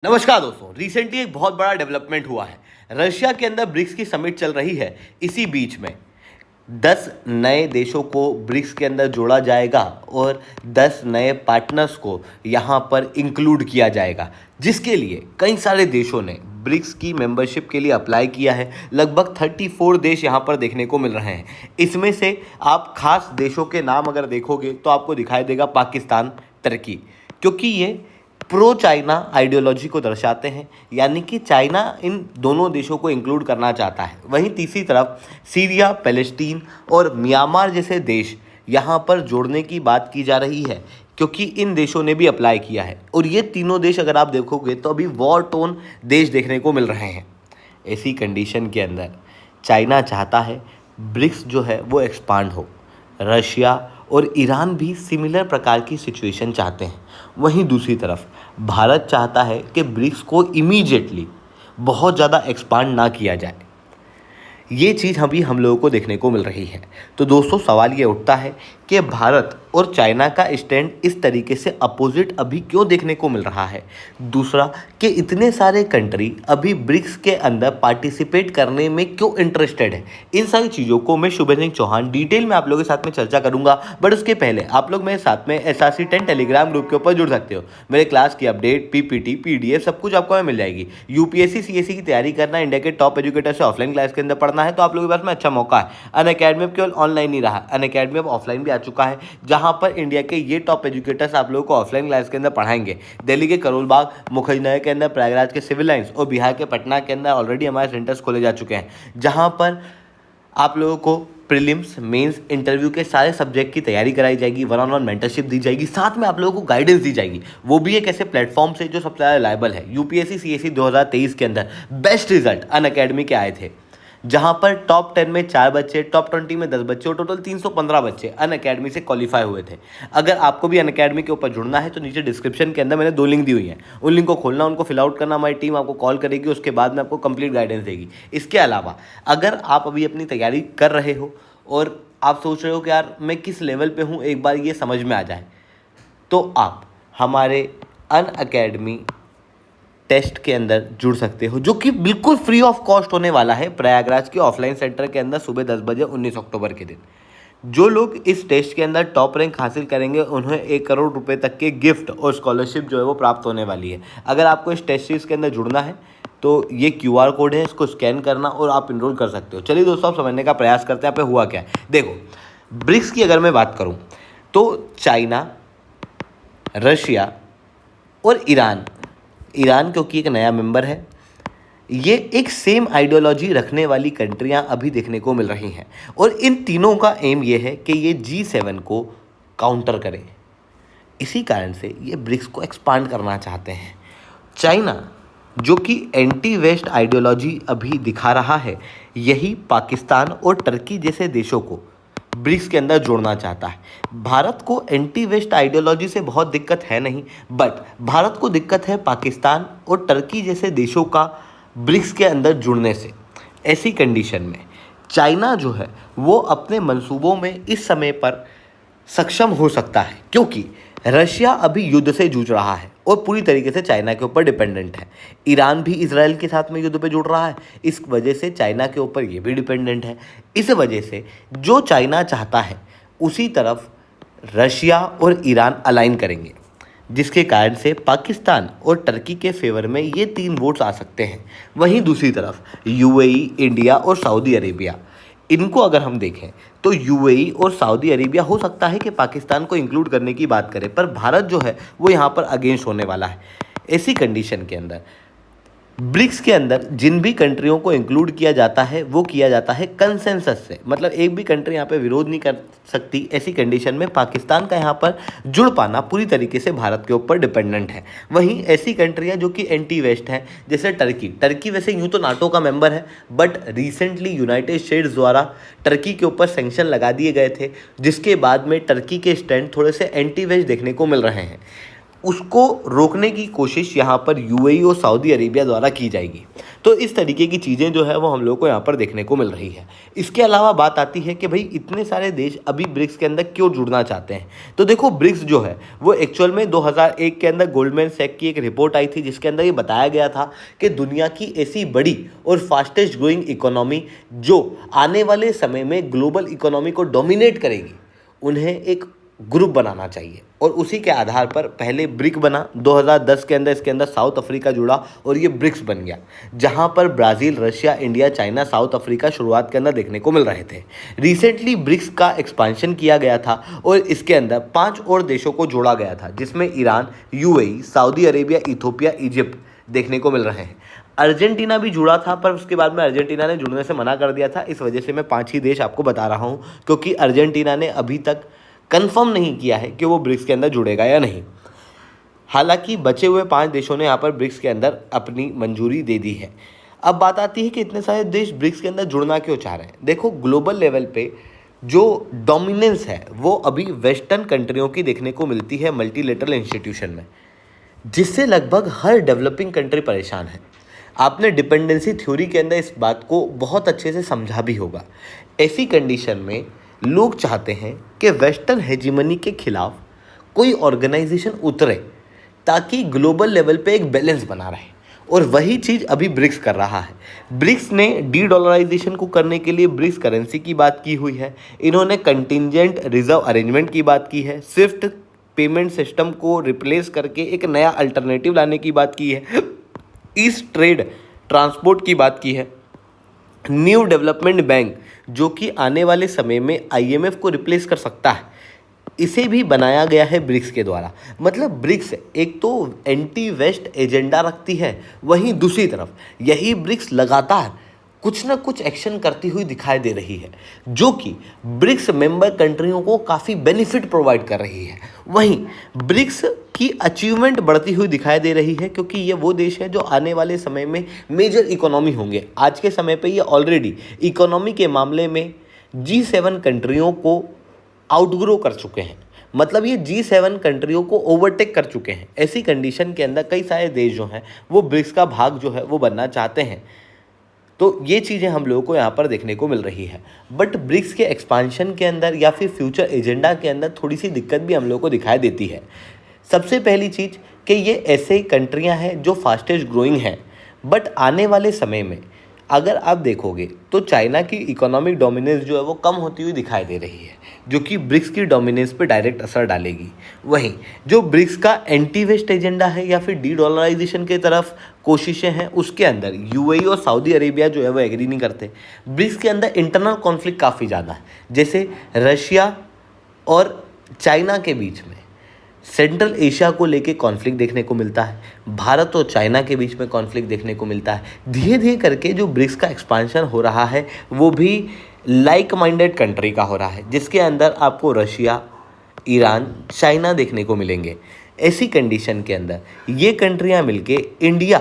नमस्कार दोस्तों। रिसेंटली एक बहुत बड़ा डेवलपमेंट हुआ है। रशिया के अंदर ब्रिक्स की समिट चल रही है। इसी बीच में 10 नए देशों को ब्रिक्स के अंदर जोड़ा जाएगा और 10 नए पार्टनर्स को यहाँ पर इंक्लूड किया जाएगा, जिसके लिए कई सारे देशों ने ब्रिक्स की मेंबरशिप के लिए अप्लाई किया है। लगभग 34 देश यहाँ पर देखने को मिल रहे हैं। इसमें से आप खास देशों के नाम अगर देखोगे तो आपको दिखाई देगा पाकिस्तान, तुर्की, क्योंकि ये प्रो चाइना आइडियोलॉजी को दर्शाते हैं, यानी कि चाइना इन दोनों देशों को इंक्लूड करना चाहता है। वहीं तीसरी तरफ सीरिया, पैलेस्टीन और म्यांमार जैसे देश यहाँ पर जोड़ने की बात की जा रही है, क्योंकि इन देशों ने भी अप्लाई किया है। और ये तीनों देश अगर आप देखोगे तो अभी वॉर टोन देश देखने को मिल रहे हैं। ऐसी कंडीशन के अंदर चाइना चाहता है ब्रिक्स जो है वो एक्सपांड हो। रशिया और ईरान भी सिमिलर प्रकार की सिचुएशन चाहते हैं। वहीं दूसरी तरफ भारत चाहता है कि ब्रिक्स को इमीडिएटली बहुत ज़्यादा एक्सपांड ना किया जाए। ये चीज़ अभी हम लोगों को देखने को मिल रही है। तो दोस्तों, सवाल ये उठता है कि भारत और चाइना का स्टैंड इस तरीके से अपोजिट अभी क्यों देखने को मिल रहा है। दूसरा, कि इतने सारे कंट्री अभी ब्रिक्स के अंदर पार्टिसिपेट करने में क्यों इंटरेस्टेड है। इन सारी चीज़ों को मैं शुभ सिंह चौहान डिटेल में आप लोगों के साथ में चर्चा करूंगा। बट उसके पहले आप लोग मेरे साथ में SRC10 टेलीग्राम ग्रुप के ऊपर जुड़ सकते हो। मेरे क्लास की अपडेट, PPT, PDF सब कुछ आपको मिल जाएगी। UPSC CSE की तैयारी करना, इंडिया के टॉप एजुकेटर से ऑफलाइन क्लास के अंदर पढ़ना है तो आप लोगों के पास में अच्छा मौका है। अनअकैडमी अब केवल ऑनलाइन नहीं रहा, अनअकैडमी अब ऑफलाइन भी आ चुका है, जहां पर इंडिया के ये टॉप एजुकेटर्स आप लोगों को ऑफलाइन क्लास के अंदर पढ़ाएंगे। दिल्ली के करोल बाग, मुखर्जी के अंदर, प्रयागराज के सिविल लाइंस और बिहार के पटना के अंदर ऑलरेडी हमारे सेंटर्स खोले जा चुके हैं, जहां पर आप लोगों को प्रीलिम्स, मेंस, इंटरव्यू के सारे सब्जेक्ट की तैयारी कराई जाएगी। वन-ऑन-वन मेंटरशिप दी जाएगी, साथ में आप लोगों को गाइडेंस दी जाएगी। वो भी एक ऐसे प्लेटफॉर्म से जो सबसे ज़्यादा रिलायबल है। UPSC CSE 2023 के अंदर बेस्ट रिजल्ट अनअकैडमी के आए थे, जहां पर टॉप 10 में 4 बच्चे, टॉप 20 में 10 बच्चे और टोटल 315 बच्चे अनअकैडमी से क्वालिफाई हुए थे। अगर आपको भी अनअकैडमी के ऊपर जुड़ना है तो नीचे डिस्क्रिप्शन के अंदर मैंने 2 लिंक दी हुई हैं। उन लिंक को खोलना, उनको फिल आउट करना, हमारी टीम आपको कॉल करेगी, उसके बाद में आपको कंप्लीट गाइडेंस देगी। इसके अलावा अगर आप अभी अपनी तैयारी कर रहे हो और आप सोच रहे हो कि यार मैं किस लेवल पे हूँ, एक बार ये समझ में आ जाए, तो आप हमारे अनअकैडमी टेस्ट के अंदर जुड़ सकते हो, जो कि बिल्कुल फ्री ऑफ कॉस्ट होने वाला है प्रयागराज के ऑफलाइन सेंटर के अंदर सुबह 10 बजे 19 अक्टूबर के दिन। जो लोग इस टेस्ट के अंदर टॉप रैंक हासिल करेंगे उन्हें 1 करोड़ रुपए तक के गिफ्ट और स्कॉलरशिप जो है वो प्राप्त होने वाली है। अगर आपको इस टेस्ट सीरीज के अंदर जुड़ना है तो ये QR कोड है, इसको स्कैन करना और आप इनरोल कर सकते हो। चलिए दोस्तों, आप समझने का प्रयास करते हैं यहाँ पे हुआ क्या है। देखो, ब्रिक्स की अगर मैं बात करूँ तो चाइना, रशिया और ईरान क्योंकि एक नया मेंबर है, ये एक सेम आइडियोलॉजी रखने वाली कंट्रियां अभी देखने को मिल रही हैं। और इन तीनों का एम ये है कि ये G7 को काउंटर करें। इसी कारण से ये ब्रिक्स को एक्सपांड करना चाहते हैं। चाइना जो कि एंटी वेस्ट आइडियोलॉजी अभी दिखा रहा है, यही पाकिस्तान और तुर्की जैसे देशों को ब्रिक्स के अंदर जोड़ना चाहता है। भारत को एंटी वेस्ट आइडियोलॉजी से बहुत दिक्कत है नहीं, बट भारत को दिक्कत है पाकिस्तान और तुर्की जैसे देशों का ब्रिक्स के अंदर जुड़ने से। ऐसी कंडीशन में चाइना जो है वो अपने मंसूबों में इस समय पर सक्षम हो सकता है, क्योंकि रशिया अभी युद्ध से जूझ रहा है और पूरी तरीके से चाइना के ऊपर डिपेंडेंट है। ईरान भी इजराइल के साथ में युद्ध पे जुड़ रहा है, इस वजह से चाइना के ऊपर ये भी डिपेंडेंट है। इस वजह से जो चाइना चाहता है उसी तरफ रशिया और ईरान अलाइन करेंगे, जिसके कारण से पाकिस्तान और तुर्की के फेवर में ये 3 वोट्स आ सकते हैं। वहीं दूसरी तरफ UAE, इंडिया और सऊदी अरेबिया, इनको अगर हम देखें तो UAE और सऊदी अरेबिया हो सकता है कि पाकिस्तान को इंक्लूड करने की बात करें, पर भारत जो है वो यहाँ पर अगेंस्ट होने वाला है। ऐसी कंडीशन के अंदर ब्रिक्स के अंदर जिन भी कंट्रियों को इंक्लूड किया जाता है वो किया जाता है कंसेंसस से, मतलब एक भी कंट्री यहाँ पे विरोध नहीं कर सकती। ऐसी कंडीशन में पाकिस्तान का यहाँ पर जुड़ पाना पूरी तरीके से भारत के ऊपर डिपेंडेंट है। वहीं ऐसी कंट्रियाँ जो कि एंटी वेस्ट हैं, जैसे टर्की वैसे यूँ तो नाटो का मेंबर है, बट रिसेंटली यूनाइटेड स्टेट्स द्वारा टर्की के ऊपर सैंक्शन लगा दिए गए थे, जिसके बाद में टर्की के स्टैंड थोड़े से एंटी वेस्ट देखने को मिल रहे हैं। उसको रोकने की कोशिश यहाँ पर यूएई और सऊदी अरेबिया द्वारा की जाएगी। तो इस तरीके की चीज़ें जो है वो हम लोग को यहाँ पर देखने को मिल रही है। इसके अलावा बात आती है कि भाई इतने सारे देश अभी ब्रिक्स के अंदर क्यों जुड़ना चाहते हैं। तो देखो, ब्रिक्स जो है वो एक्चुअल में 2001 के अंदर गोल्डमैन सैक की एक रिपोर्ट आई थी, जिसके अंदर ये बताया गया था कि दुनिया की ऐसी बड़ी और फास्टेस्ट ग्रोइंग इकोनॉमी जो आने वाले समय में ग्लोबल इकोनॉमी को डोमिनेट करेगी, उन्हें एक ग्रुप बनाना चाहिए। और उसी के आधार पर पहले ब्रिक बना 2010 के अंदर, इसके अंदर साउथ अफ्रीका जुड़ा और ये ब्रिक्स बन गया, जहां पर Brazil, Russia, India, China, south Africa शुरुआत के अंदर देखने को मिल रहे थे। रिसेंटली ब्रिक्स का एक्सपांशन किया गया था और इसके अंदर 5 और देशों को जोड़ा गया था, जिसमें Iran, UAE, Saudi Arabia, Ethiopia, Egypt देखने को मिल रहे हैं। अर्जेंटीना भी जुड़ा था, पर उसके बाद में अर्जेंटीना ने जुड़ने से मना कर दिया था। इस वजह से मैं 5 ही देश आपको बता रहा हूँ, क्योंकि अर्जेंटीना ने अभी तक कंफर्म नहीं किया है कि वो ब्रिक्स के अंदर जुड़ेगा या नहीं। हालांकि बचे हुए 5 देशों ने यहाँ पर ब्रिक्स के अंदर अपनी मंजूरी दे दी है। अब बात आती है कि इतने सारे देश ब्रिक्स के अंदर जुड़ना क्यों चाह रहे हैं। देखो, ग्लोबल लेवल पे जो डोमिनेंस है वो अभी वेस्टर्न कंट्रियों की देखने को मिलती है मल्टीलेटरल इंस्टीट्यूशन में, जिससे लगभग हर डेवलपिंग कंट्री परेशान है। आपने डिपेंडेंसी थ्योरी के अंदर इस बात को बहुत अच्छे से समझा भी होगा। ऐसी कंडीशन में लोग चाहते हैं कि वेस्टर्न हेजिमनी के खिलाफ कोई ऑर्गेनाइजेशन उतरे, ताकि ग्लोबल लेवल पे एक बैलेंस बना रहे, और वही चीज़ अभी ब्रिक्स कर रहा है। ब्रिक्स ने डी डॉलराइजेशन को करने के लिए ब्रिक्स करेंसी की बात की हुई है। इन्होंने कंटिंजेंट रिजर्व अरेंजमेंट की बात की है। स्विफ्ट पेमेंट सिस्टम को रिप्लेस करके एक नया अल्टरनेटिव लाने की बात की है। ईस्ट ट्रेड ट्रांसपोर्ट की बात की है। न्यू डेवलपमेंट बैंक, जो कि आने वाले समय में आईएमएफ को रिप्लेस कर सकता है, इसे भी बनाया गया है ब्रिक्स के द्वारा। मतलब ब्रिक्स एक तो एंटी वेस्ट एजेंडा रखती है, वहीं दूसरी तरफ यही ब्रिक्स लगातार कुछ ना कुछ एक्शन करती हुई दिखाई दे रही है, जो कि ब्रिक्स मेंबर कंट्रियों को काफ़ी बेनिफिट प्रोवाइड कर रही है। वहीं ब्रिक्स की अचीवमेंट बढ़ती हुई दिखाई दे रही है, क्योंकि ये वो देश है जो आने वाले समय में मेजर इकोनॉमी होंगे। आज के समय पे ये ऑलरेडी इकोनॉमी के मामले में G7 कंट्रियों को आउटग्रो कर चुके हैं। मतलब ये G7 कंट्रियों को ओवरटेक कर चुके हैं। ऐसी कंडीशन के अंदर कई सारे देश जो हैं वो ब्रिक्स का भाग जो है वो बनना चाहते हैं। तो ये चीज़ें हम लोगों को यहाँ पर देखने को मिल रही है। बट ब्रिक्स के एक्सपांशन के अंदर या फिर फ्यूचर एजेंडा के अंदर थोड़ी सी दिक्कत भी हम लोगों को दिखाई देती है। सबसे पहली चीज़ कि ये ऐसे कंट्रियाँ हैं जो फास्टेस्ट ग्रोइंग हैं, बट आने वाले समय में अगर आप देखोगे तो चाइना की इकोनॉमिक डोमिनेंस जो है वो कम होती हुई दिखाई दे रही है, जो कि ब्रिक्स की डोमिनेंस पे डायरेक्ट असर डालेगी। वहीं जो ब्रिक्स का एंटी वेस्ट एजेंडा है या फिर डी डॉलराइजेशन की तरफ कोशिशें हैं, उसके अंदर यूएई और सऊदी अरेबिया जो है वो एग्री नहीं करते। ब्रिक्स के अंदर इंटरनल कॉन्फ्लिक्ट काफ़ी ज़्यादा है, जैसे रशिया और चाइना के बीच में सेंट्रल एशिया को लेके कॉन्फ्लिक्ट देखने को मिलता है, भारत और चाइना के बीच में कॉन्फ्लिक्ट देखने को मिलता है। धीरे धीरे करके जो ब्रिक्स का एक्सपांशन हो रहा है वो भी लाइक माइंडेड कंट्री का हो रहा है, जिसके अंदर आपको रशिया, ईरान, चाइना देखने को मिलेंगे। ऐसी कंडीशन के अंदर ये कंट्रियां मिलके इंडिया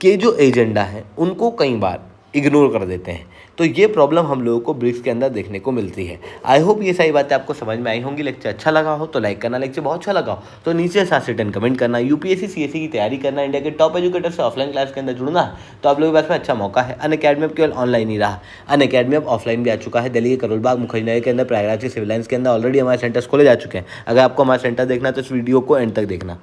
के जो एजेंडा है उनको कई बार इग्नोर कर देते हैं। तो ये प्रॉब्लम हम लोगों को ब्रिक्स के अंदर देखने को मिलती है। आई होप ये सारी बातें आपको समझ में आई होंगी। लेक्चर अच्छा लगा हो तो लाइक करना, लेक्चर बहुत अच्छा लगा हो तो नीचे 7 से 10 कमेंट करना। यूपीएससी सीएससी की तैयारी करना, इंडिया के टॉप एजुकेटर से ऑफलाइन क्लास के अंदर जुड़ना, तो आप लोगों के पास में अच्छा मौका है। अनअकैडमी अब केवल ऑनलाइन ही रहा, अनअकैडमी अब ऑफलाइन भी आ चुका है। दिल्ली के करोलबाग, मुखर्जी के अंदर, प्रयागराज के सिविल लाइन्स के अंदर ऑलरेडी हमारे सेंटर्स खोले जा चुके हैं। अगर आपको हमारा सेंटर देखना है तो इस वीडियो को एंड तक देखना।